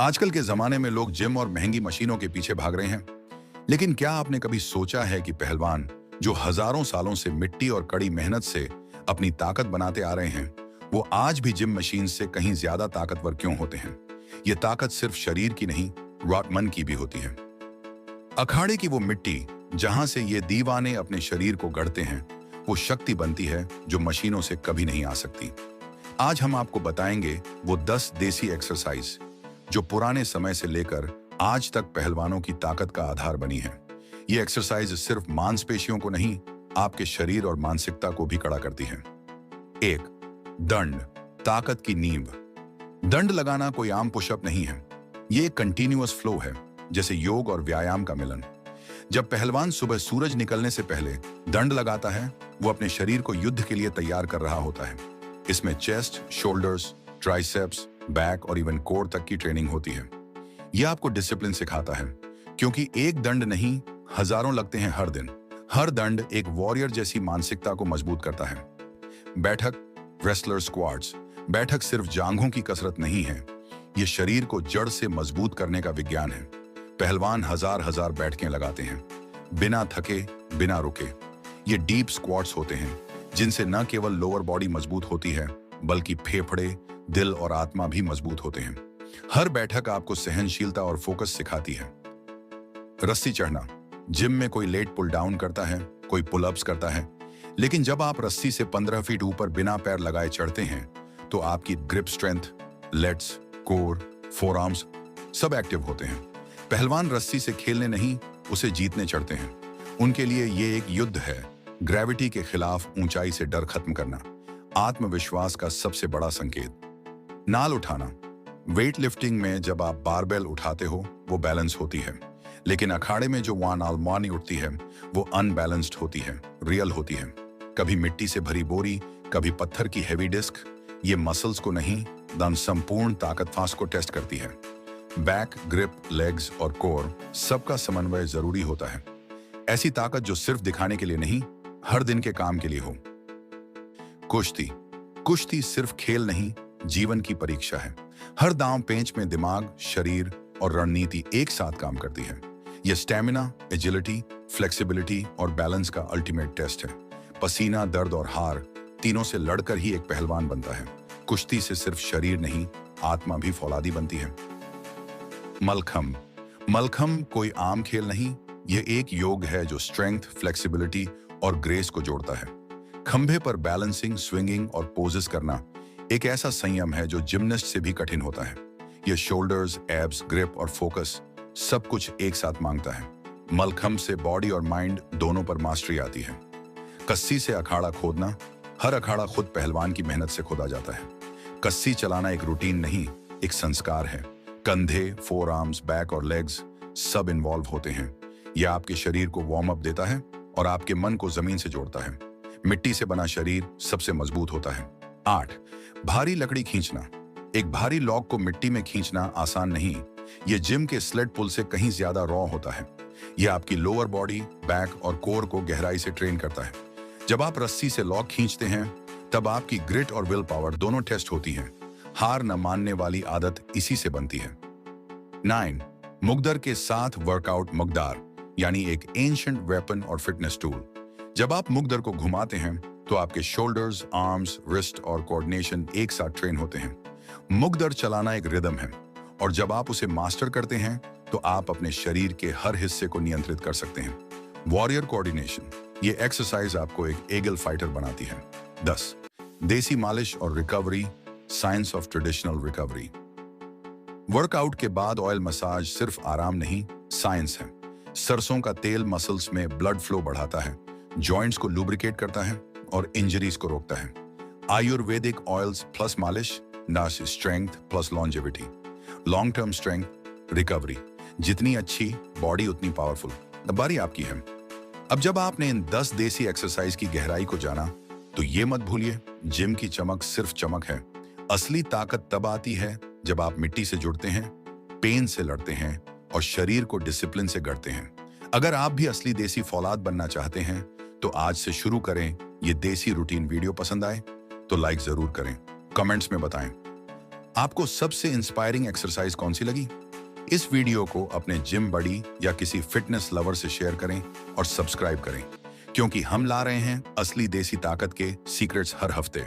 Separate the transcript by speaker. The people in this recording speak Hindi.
Speaker 1: आजकल के जमाने में लोग जिम और महंगी मशीनों के पीछे भाग रहे हैं। लेकिन क्या आपने कभी सोचा है कि पहलवान जो हजारों सालों से मिट्टी और कड़ी मेहनत से अपनी ताकत बनाते आ रहे हैं, वो आज भी जिम मशीन से कहीं ज्यादा ताकतवर क्यों होते हैं? ये ताकत सिर्फ शरीर की नहीं, मन की भी होती है। अखाड़े की वो मिट्टी जहां से ये दीवाने अपने शरीर को गढ़ते हैं, वो शक्ति बनती है जो मशीनों से कभी नहीं आ सकती। आज हम आपको बताएंगे वो 10 देसी एक्सरसाइज जो पुराने समय से लेकर आज तक पहलवानों की ताकत का आधार बनी है। ये एक्सरसाइज सिर्फ मांसपेशियों को नहीं, आपके शरीर और मानसिकता को भी कड़ा करती है। 1. दंड, ताकत की नींव। दंड लगाना कोई आम पुशअप नहीं है। ये एक कंटिन्यूअस फ्लो है, जैसे योग और व्यायाम का मिलन। जब पहलवान सुबह सूरज निकलने से पहले दंड लगाता है, वो अपने शरीर को युद्ध के लिए तैयार कर रहा होता है। इसमें चेस्ट, शोल्डर्स, ट्राइसेप्स, बैक और इवन कोर तक की ट्रेनिंग होती है। यह आपको डिसिप्लिन सिखाता है, क्योंकि एक दंड नहीं, हजारों लगते हैं हर दिन। हर दंड एक वॉरियर जैसी मानसिकता को मजबूत करता है। बैठक, रेसलर स्क्वाट्स। बैठक सिर्फ जांघों की कसरत नहीं है, यह शरीर को जड़ से मजबूत करने का विज्ञान है। पहलवान हजार हजार बैठकें लगाते हैं, बिना थके, बिना रुके। ये डीप स्क्वाट्स होते हैं, जिनसे न केवल लोअर बॉडी मजबूत होती है, बल्कि फेफड़े, दिल और आत्मा भी मजबूत होते हैं। हर बैठक आपको सहनशीलता और फोकस सिखाती है। रस्सी चढ़ना। जिम में कोई लेट पुल डाउन करता है, कोई पुल अप्स करता है, लेकिन जब आप रस्सी से 15 फीट ऊपर बिना पैर लगाए चढ़ते हैं, तो आपकी grip strength, let's, core, forearms सब एक्टिव होते हैं। पहलवान रस्सी से खेलने नहीं, उसे जीतने चढ़ते हैं। उनके लिए ये एक युद्ध है, ग्रेविटी के खिलाफ ऊंचाई से डर खत्म करना। आत्मविश्वास का सबसे बड़ा संकेत। नाल उठाना। वेट लिफ्टिंग में जब आप बारबेल उठाते हो, वो बैलेंस होती है, लेकिन अखाड़े में जो नाल मानी उठती है, वो अनबैलेंस्ड होती है, रियल होती है। कभी मिट्टी से भरी बोरी, कभी पत्थर की हैवी डिस्क। ये मसल्स को नहीं, दम संपूर्ण ताकत फांस को टेस्ट करती है। बैक, ग्रिप, लेग्स और कोर सबका समन्वय जरूरी होता है। ऐसी ताकत जो सिर्फ दिखाने के लिए नहीं, हर दिन के काम के लिए हो। कुश्ती। कुश्ती सिर्फ खेल नहीं, जीवन की परीक्षा है। हर दांव पेंच में दिमाग, शरीर और रणनीति एक साथ काम करती है। यह स्टैमिना, एजिलिटी, फ्लेक्सिबिलिटी और बैलेंस का अल्टीमेट टेस्ट है। पसीना, दर्द और हार तीनों से लड़कर ही एक पहलवान बनता है। कुश्ती से सिर्फ शरीर नहीं, आत्मा भी फौलादी बनती है। मलखम। मलखम कोई आम खेल नहीं, यह एक योग है जो स्ट्रेंथ, फ्लेक्सिबिलिटी और ग्रेस को जोड़ता है। खंभे पर बैलेंसिंग, स्विंगिंग और पोजेस करना एक ऐसा संयम है जो जिमनास्ट से भी कठिन होता है। यह शोल्डर्स, एब्स, ग्रिप और फोकस सब कुछ एक साथ मांगता है। मलखम से बॉडी और माइंड दोनों पर मास्टरी आती है। कस्सी से अखाड़ा खोदना। हर अखाड़ा खुद पहलवान की मेहनत से खोदा जाता है। कस्सी चलाना एक रूटीन नहीं, एक संस्कार है। कंधे, फोरआर्म्स, बैक और लेग्स सब इन्वॉल्व होते हैं। यह आपके शरीर को वार्म अप देता है और आपके मन को जमीन से जोड़ता है। मिट्टी से बना शरीर सबसे मजबूत होता है। 8. भारी लकड़ी खींचना। एक भारी लॉग को मिट्टी में खींचना आसान नहीं, यह जिम के स्लेड पुल से कहीं ज्यादा रॉ होता है। यह आपकी लोअर बॉडी, बैक और कोर को गहराई से ट्रेन करता है। जब आप रस्सी से लॉग खींचते हैं, तब आपकी ग्रिट और विल पावर दोनों टेस्ट होती हैं। हार न मानने वाली आदत इसी से बनती है। 9. मुगदर के साथ वर्कआउट। मुगदार यानी एक एंशिएंट वेपन और फिटनेस टूल। जब आप मुगदर को घुमाते हैं, तो आपके शोल्डर्स, आर्म्स, रिस्ट और कोऑर्डिनेशन एक साथ ट्रेन होते हैं। मुगदर चलाना एक रिदम है, और जब आप उसे मास्टर करते हैं, तो आप अपने शरीर के हर हिस्से को नियंत्रित कर सकते हैं। Warrior coordination. ये एक्सरसाइज आपको एक एगल फाइटर बनाती है। 10. देसी मालिश और recovery. Science of traditional recovery. Workout के बाद ऑयल मसाज सिर्फ आराम नहीं, साइंस है। सरसों का तेल मसल्स में ब्लड फ्लो बढ़ाता है, जॉइंट्स को लुब्रिकेट करता है और इंजरीज को रोकता है। आयुर्वेदिक ऑयल्स प्लस मालिश, nurse strength plus longevity. Long term strength, recovery. जितनी अच्छी बॉडी उतनी पावरफुल। अब बारी आपकी है। अब जब आपने इन 10 देसी एक्सरसाइज की गहराई को जाना, तो ये मत भूलिए, जिम की चमक सिर्फ चमक है। असली ताकत तब आती है जब आप मिट्टी से जुड़ते हैं, पेन से लड़ते हैं और शरीर को डिसिप्लिन से गढ़ते हैं। अगर आप भी असली देसी फौलाद बनना चाहते हैं, तो आज से शुरू करें। ये देसी रूटीन वीडियो पसंद आए तो लाइक जरूर करें, कमेंट्स में बताएं। आपको सबसे इंस्पायरिंग एक्सरसाइज कौन सी लगी? इस वीडियो को अपने जिम बडी या किसी फिटनेस लवर से शेयर करें और सब्सक्राइब करें, क्योंकि हम ला रहे हैं असली देसी ताकत के सीक्रेट्स हर हफ्ते।